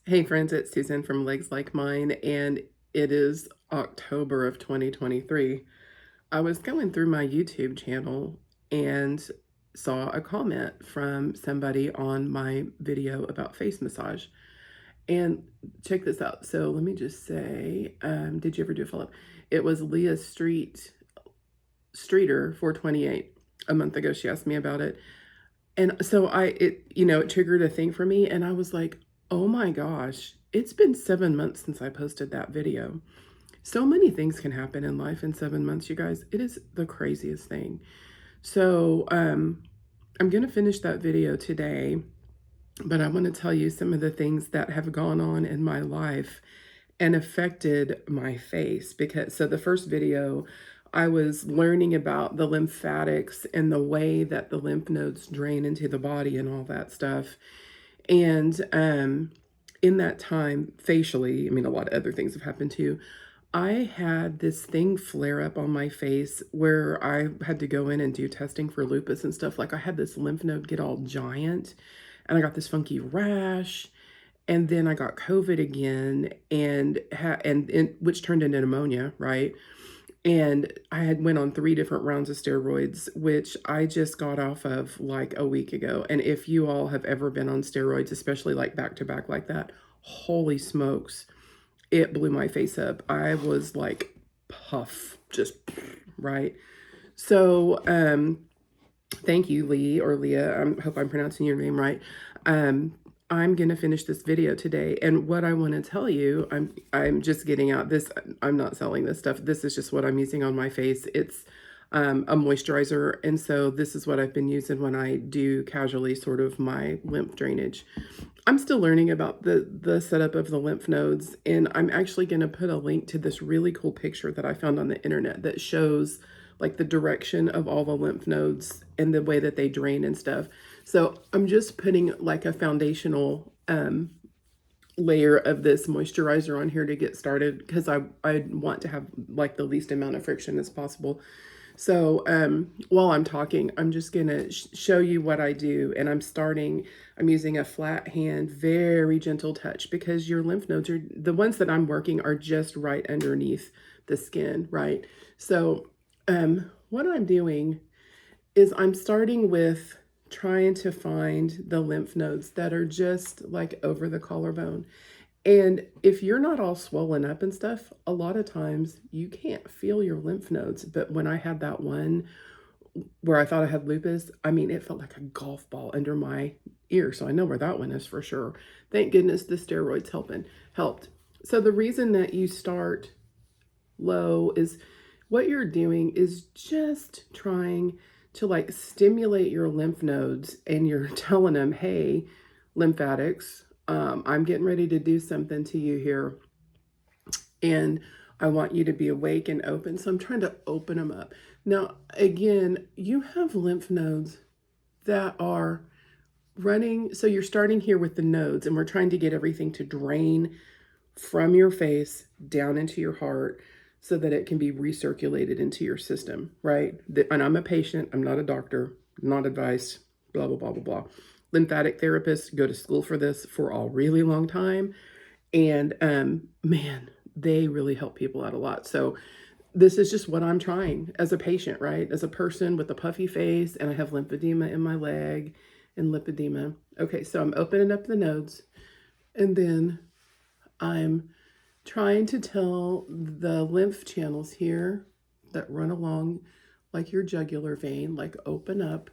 Hey friends, it's Susan from Legs Like Mine, and it is October of 2023. I was going through my YouTube channel and saw a comment from somebody on my video about face massage. And check this out. So let me just say, did you ever do a follow-up? It was Leah Streeter 428 a month ago. She asked me about it. And so it triggered a thing for me, and I was like, oh my gosh, it's been 7 months since I posted that video. So many things can happen in life in 7 months, you guys. It is the craziest thing. So I'm going to finish that video today, but I want to tell you some of the things that have gone on in my life and affected my face. So the first video, I was learning about the lymphatics and the way that the lymph nodes drain into the body and all that stuff. And in that time, facially, I mean, a lot of other things have happened too. I had this thing flare up on my face where I had to go in and do testing for lupus and stuff. Like I had this lymph node get all giant, and I got this funky rash. And then I got COVID again, and which turned into pneumonia, right? And I had went on 3 different rounds of steroids, which I just got off of like a week ago. And if you all have ever been on steroids, especially like back to back like that, holy smokes, it blew my face up. I was like puff, just right. So thank you, Lee or Leah. I hope I'm pronouncing your name right. I'm going to finish this video today. And what I want to tell you, I'm just getting out this. I'm not selling this stuff. This is just what I'm using on my face. It's a moisturizer. And so this is what I've been using when I do casually sort of my lymph drainage. I'm still learning about the setup of the lymph nodes. And I'm actually going to put a link to this really cool picture that I found on the internet that shows like the direction of all the lymph nodes and the way that they drain and stuff. So I'm just putting like a foundational layer of this moisturizer on here to get started because I want to have like the least amount of friction as possible. So while I'm talking, I'm just gonna show you what I do. And I'm using a flat hand, very gentle touch, because your lymph nodes are, the ones that I'm working are just right underneath the skin, right? So what I'm doing is I'm starting with trying to find the lymph nodes that are just like over the collarbone. And if you're not all swollen up and stuff, a lot of times you can't feel your lymph nodes. But when I had that one where I thought I had lupus, I mean, it felt like a golf ball under my ear. So I know where that one is for sure. Thank goodness the steroids helped. So the reason that you start low is what you're doing is just trying to like stimulate your lymph nodes, and you're telling them, hey, lymphatics, I'm getting ready to do something to you here, and I want you to be awake and open. So I'm trying to open them up. Now, again, you have lymph nodes that are running. So you're starting here with the nodes, and we're trying to get everything to drain from your face down into your heart so that it can be recirculated into your system, right? And I'm a patient, I'm not a doctor, not advice, blah, blah, blah, blah, blah. Lymphatic therapists go to school for this for a really long time. And man, they really help people out a lot. So this is just what I'm trying as a patient, right? As a person with a puffy face, and I have lymphedema in my leg and lipedema. Okay, so I'm opening up the nodes, and then I'm trying to tell the lymph channels here that run along like your jugular vein, like open up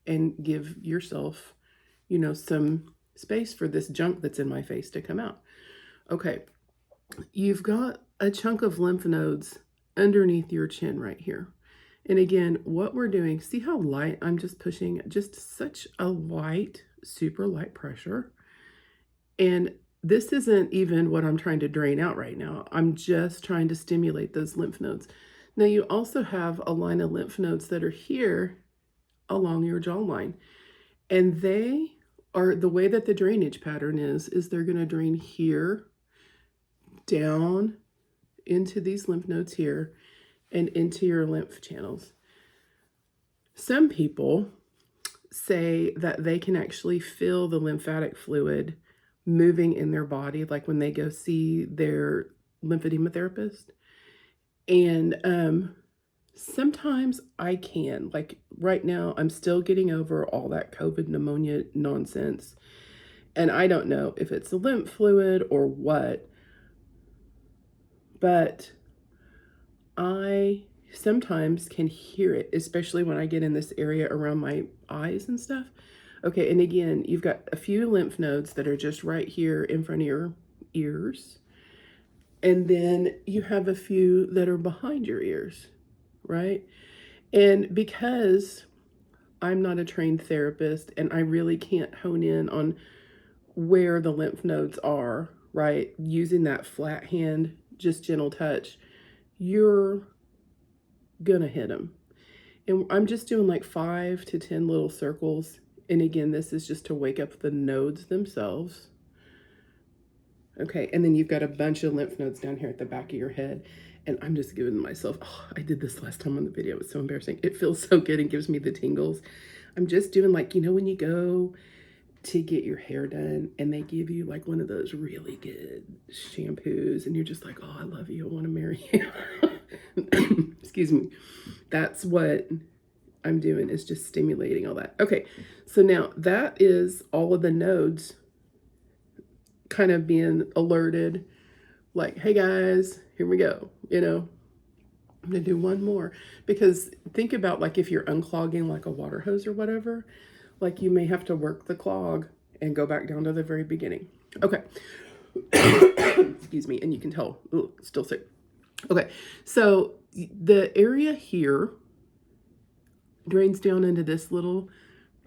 and give yourself, some space for this junk that's in my face to come out. Okay, you've got a chunk of lymph nodes underneath your chin right here. And again, what we're doing, see how light I'm just pushing, just such a light, super light pressure. And this isn't even what I'm trying to drain out right now. I'm just trying to stimulate those lymph nodes. Now you also have a line of lymph nodes that are here along your jawline. And they are, the way that the drainage pattern is they're going to drain here, down into these lymph nodes here, and into your lymph channels. Some people say that they can actually feel the lymphatic fluid moving in their body, like when they go see their lymphedema therapist. And sometimes I can, like right now, I'm still getting over all that COVID pneumonia nonsense. And I don't know if it's the lymph fluid or what, but I sometimes can hear it, especially when I get in this area around my eyes and stuff. Okay, and again, you've got a few lymph nodes that are just right here in front of your ears. And then you have a few that are behind your ears, right? And because I'm not a trained therapist and I really can't hone in on where the lymph nodes are, right? Using that flat hand, just gentle touch, you're gonna hit them. And I'm just doing like 5 to 10 little circles. And again, this is just to wake up the nodes themselves. Okay, and then you've got a bunch of lymph nodes down here at the back of your head. And I'm just giving myself, oh, I did this last time on the video. It was so embarrassing. It feels so good and gives me the tingles. I'm just doing like, you know, when you go to get your hair done and they give you like one of those really good shampoos and you're just like, oh, I love you, I want to marry you. Excuse me. That's what I'm doing, is just stimulating all that. Okay, so now that is all of the nodes kind of being alerted, like, hey guys, here we go. You know, I'm gonna do one more, because think about like if you're unclogging like a water hose or whatever, like you may have to work the clog and go back down to the very beginning. Okay. Excuse me, and you can tell, ooh, still sick. Okay, so the area here drains down into this little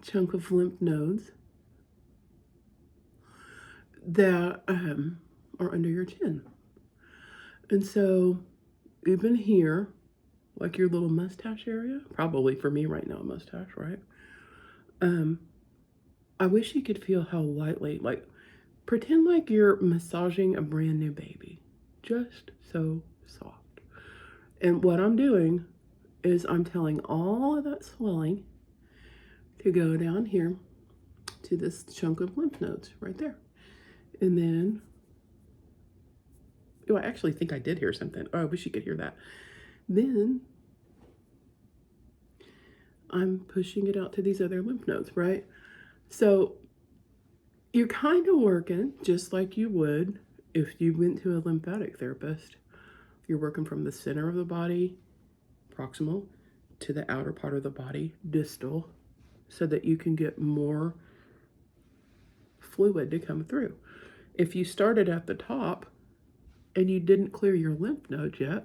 chunk of lymph nodes that are under your chin. And so even here, like your little mustache area, probably for me right now, a mustache, right? I wish you could feel how lightly, like pretend like you're massaging a brand new baby, just so soft. And what I'm doing is I'm telling all of that swelling to go down here to this chunk of lymph nodes right there. And then, oh, I actually think I did hear something. Oh, I wish you could hear that. Then I'm pushing it out to these other lymph nodes, right? So you're kind of working just like you would if you went to a lymphatic therapist. You're working from the center of the body, proximal, to the outer part of the body, distal, so that you can get more fluid to come through. If you started at the top and you didn't clear your lymph nodes yet,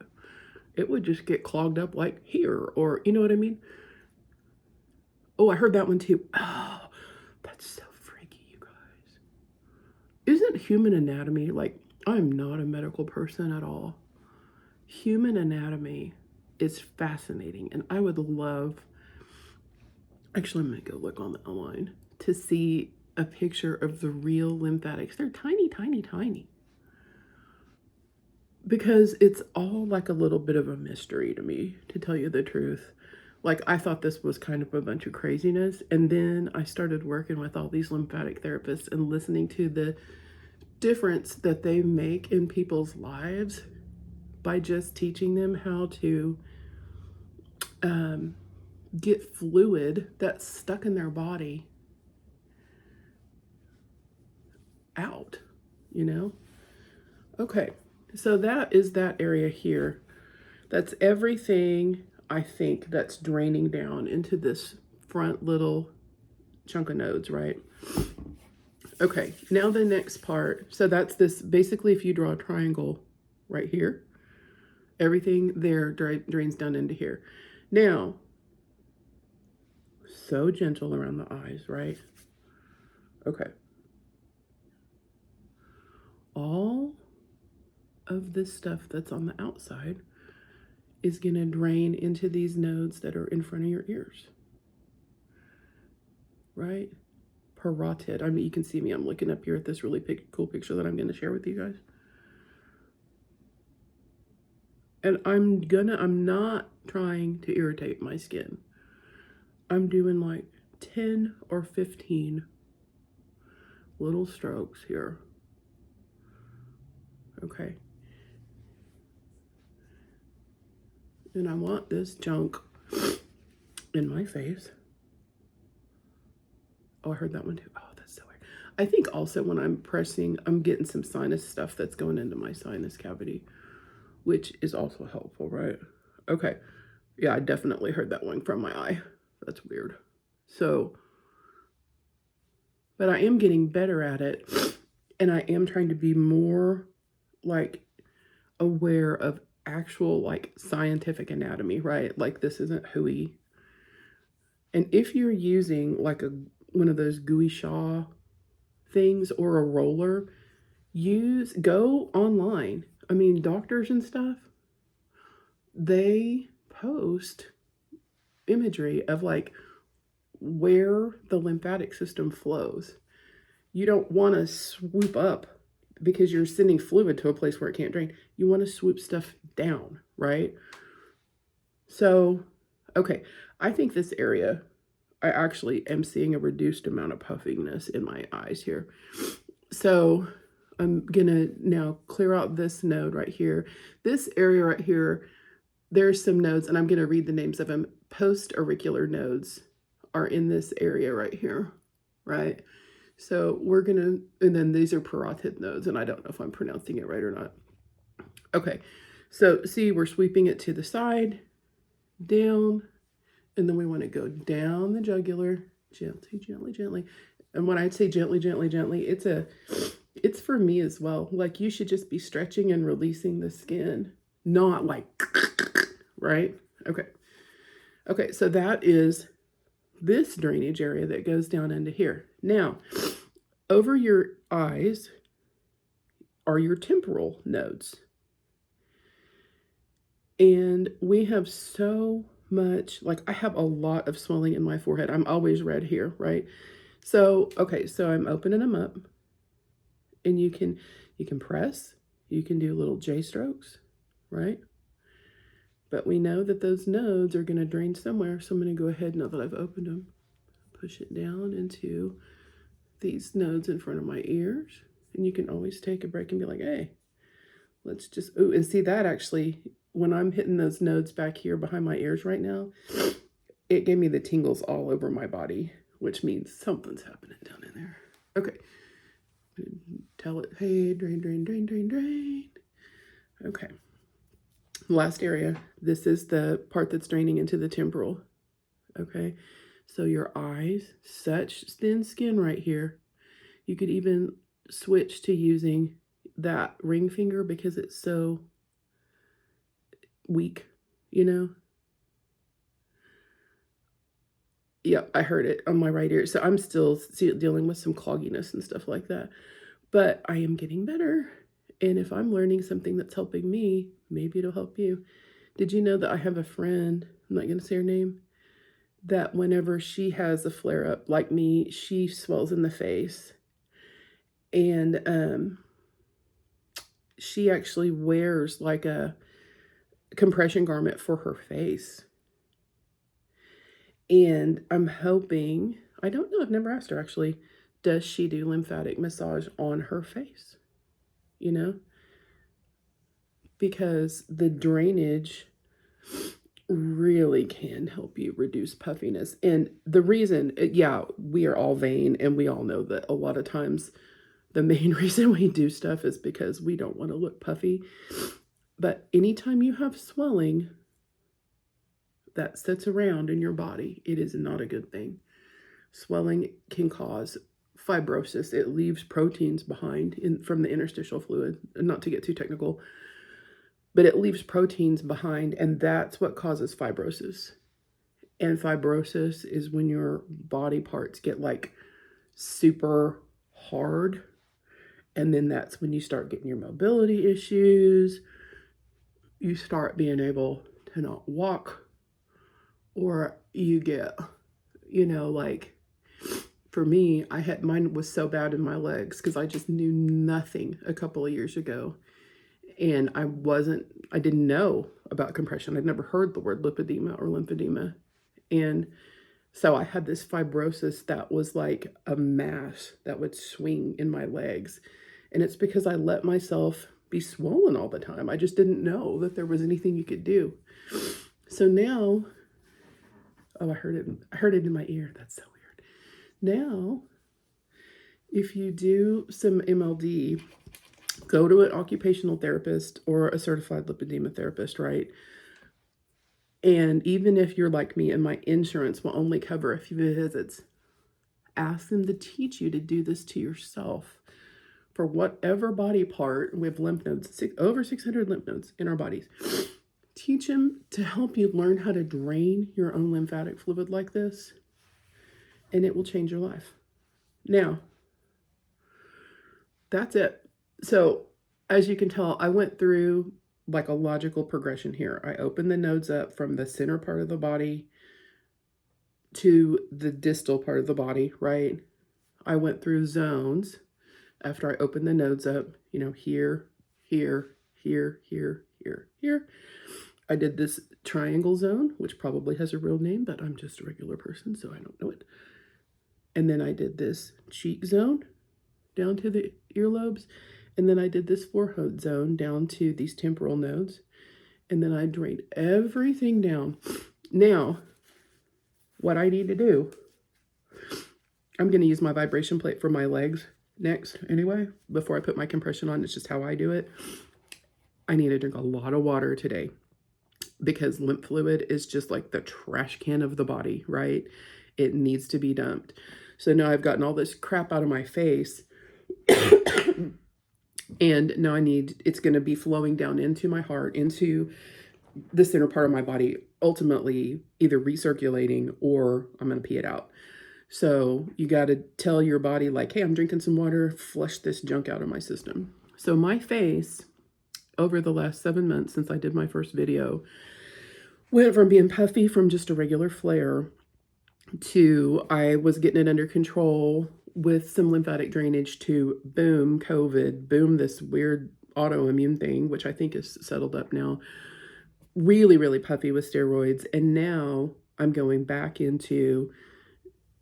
it would just get clogged up like here, or you know what I mean? Oh, I heard that one too. Oh, that's so freaky, you guys. Isn't human anatomy, like, I'm not a medical person at all. Human anatomy is fascinating, and I would love, actually I'm gonna go look on the online to see a picture of the real lymphatics. They're tiny, tiny, tiny. Because it's all like a little bit of a mystery to me, to tell you the truth. Like, I thought this was kind of a bunch of craziness, and then I started working with all these lymphatic therapists and listening to the difference that they make in people's lives by just teaching them how to get fluid that's stuck in their body out, you know? Okay, so that is that area here. That's everything, I think, that's draining down into this front little chunk of nodes, right? Okay, now the next part. So that's this, basically if you draw a triangle right here, everything there drains down into here. Now, so gentle around the eyes, right? Okay. All of this stuff that's on the outside is going to drain into these nodes that are in front of your ears, right? Parotid. I mean, you can see me. I'm looking up here at this really cool picture that I'm going to share with you guys. And I'm not trying to irritate my skin. I'm doing like 10 or 15 little strokes here. Okay. And I want this junk in my face. Oh, I heard that one too. Oh, that's so weird. I think also when I'm pressing, I'm getting some sinus stuff that's going into my sinus cavity, which is also helpful, right? Okay. Yeah, I definitely heard that one from my eye. That's weird. So, but I am getting better at it, and I am trying to be more like aware of actual like scientific anatomy, right? Like this isn't hooey. And if you're using like one of those gooey shaw things or a roller, go online. I mean, doctors and stuff, they post imagery of like where the lymphatic system flows. You don't want to swoop up because you're sending fluid to a place where it can't drain. You want to swoop stuff down, right? So, okay, I think this area, I actually am seeing a reduced amount of puffiness in my eyes here. So I'm gonna now clear out this node right here. This area right here, there's some nodes, and I'm gonna read the names of them. Post-auricular nodes are in this area right here, right? So we're gonna, and then these are parotid nodes, and I don't know if I'm pronouncing it right or not. Okay, so see, we're sweeping it to the side, down, and then we want to go down the jugular, gently, gently, gently. And when I say gently, gently, gently, it's for me as well. Like you should just be stretching and releasing the skin, not like, right? Okay. Okay, so that is this drainage area that goes down into here. Now, over your eyes are your temporal nodes. And we have so much, like I have a lot of swelling in my forehead. I'm always red here, right? So, okay, so I'm opening them up, and you can press, you can do little J strokes, right? But we know that those nodes are going to drain somewhere. So I'm going to go ahead, now that I've opened them, push it down into these nodes in front of my ears. And you can always take a break and be like, hey, let's just, ooh, and see that actually, when I'm hitting those nodes back here behind my ears right now, it gave me the tingles all over my body, which means something's happening down in there. Okay. Tell it, hey, drain, drain, drain, drain, drain. Okay. Last area. This is the part that's draining into the temporal. Okay. So your eyes, such thin skin right here. You could even switch to using that ring finger because it's so weak, you know? Yep, I heard it on my right ear. So I'm still dealing with some clogginess and stuff like that. But I am getting better. And if I'm learning something that's helping me, maybe it'll help you. Did you know that I have a friend, I'm not going to say her name, that whenever she has a flare-up like me, she swells in the face. And she actually wears like a compression garment for her face. And I'm hoping, I don't know, I've never asked her actually, does she do lymphatic massage on her face? You know? Because the drainage really can help you reduce puffiness. And the reason, yeah, we are all vain, and we all know that a lot of times the main reason we do stuff is because we don't want to look puffy. But anytime you have swelling that sits around in your body, it is not a good thing. Swelling can cause fibrosis. It leaves proteins behind from the interstitial fluid. And not to get too technical, but it leaves proteins behind, and that's what causes fibrosis. And fibrosis is when your body parts get like super hard, and then that's when you start getting your mobility issues. You start being able to not walk, or you get, you know, like for me, mine was so bad in my legs because I just knew nothing a couple of years ago. And I didn't know about compression. I'd never heard the word lipedema or lymphedema. And So I had this fibrosis that was like a mass that would swing in my legs. And it's because I let myself be swollen all the time. I just didn't know that there was anything you could do. So now, oh, I heard it in my ear. That's so weird. Now, if you do some MLD, go to an occupational therapist or a certified lipedema therapist, right? And even if you're like me and my insurance will only cover a few visits, ask them to teach you to do this to yourself. For whatever body part, we have lymph nodes, over 600 lymph nodes in our bodies. Teach them to help you learn how to drain your own lymphatic fluid like this, and it will change your life. Now, that's it. So, as you can tell, I went through like a logical progression here. I opened the nodes up from the center part of the body to the distal part of the body, right? I went through zones after I opened the nodes up, here, here, here, here, here, here. I did this triangle zone, which probably has a real name, but I'm just a regular person, so I don't know it. And then I did this cheek zone down to the earlobes. And then I did this forehead zone down to these temporal nodes. And then I drained everything down. Now, what I need to do, I'm going to use my vibration plate for my legs next anyway, before I put my compression on. It's just how I do it. I need to drink a lot of water today because lymph fluid is just like the trash can of the body, right? It needs to be dumped. So now I've gotten all this crap out of my face. And now it's going to be flowing down into my heart, into the center part of my body, ultimately either recirculating or I'm going to pee it out. So you got to tell your body like, hey, I'm drinking some water, flush this junk out of my system. So my face over the last 7 months since I did my first video went from being puffy from just a regular flare to I was getting it under control with some lymphatic drainage to boom, COVID, boom, this weird autoimmune thing, which I think is settled up now. Really, really puffy with steroids. And now I'm going back into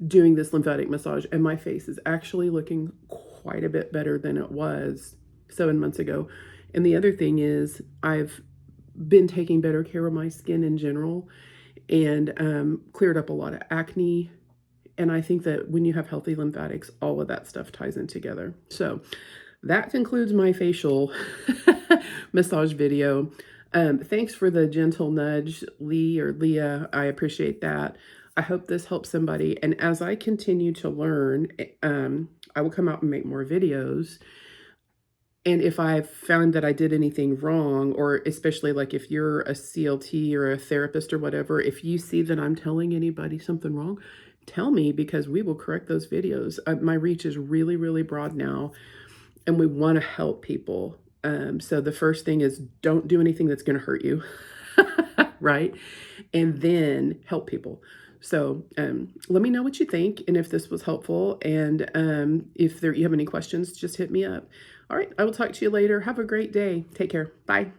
doing this lymphatic massage, and my face is actually looking quite a bit better than it was 7 months ago. And the other thing is I've been taking better care of my skin in general and cleared up a lot of acne. And I think that when you have healthy lymphatics, all of that stuff ties in together. So that concludes my facial massage video. Thanks for the gentle nudge, Lee or Leah. I appreciate that. I hope this helps somebody. And as I continue to learn, I will come out and make more videos. And if I've found that I did anything wrong, or especially like if you're a CLT or a therapist or whatever, if you see that I'm telling anybody something wrong, tell me, because we will correct those videos. My reach is really, really broad now, and we want to help people. So the first thing is don't do anything that's going to hurt you, right? And then help people. So let me know what you think and if this was helpful. And if you have any questions, just hit me up. All right, I will talk to you later. Have a great day. Take care. Bye.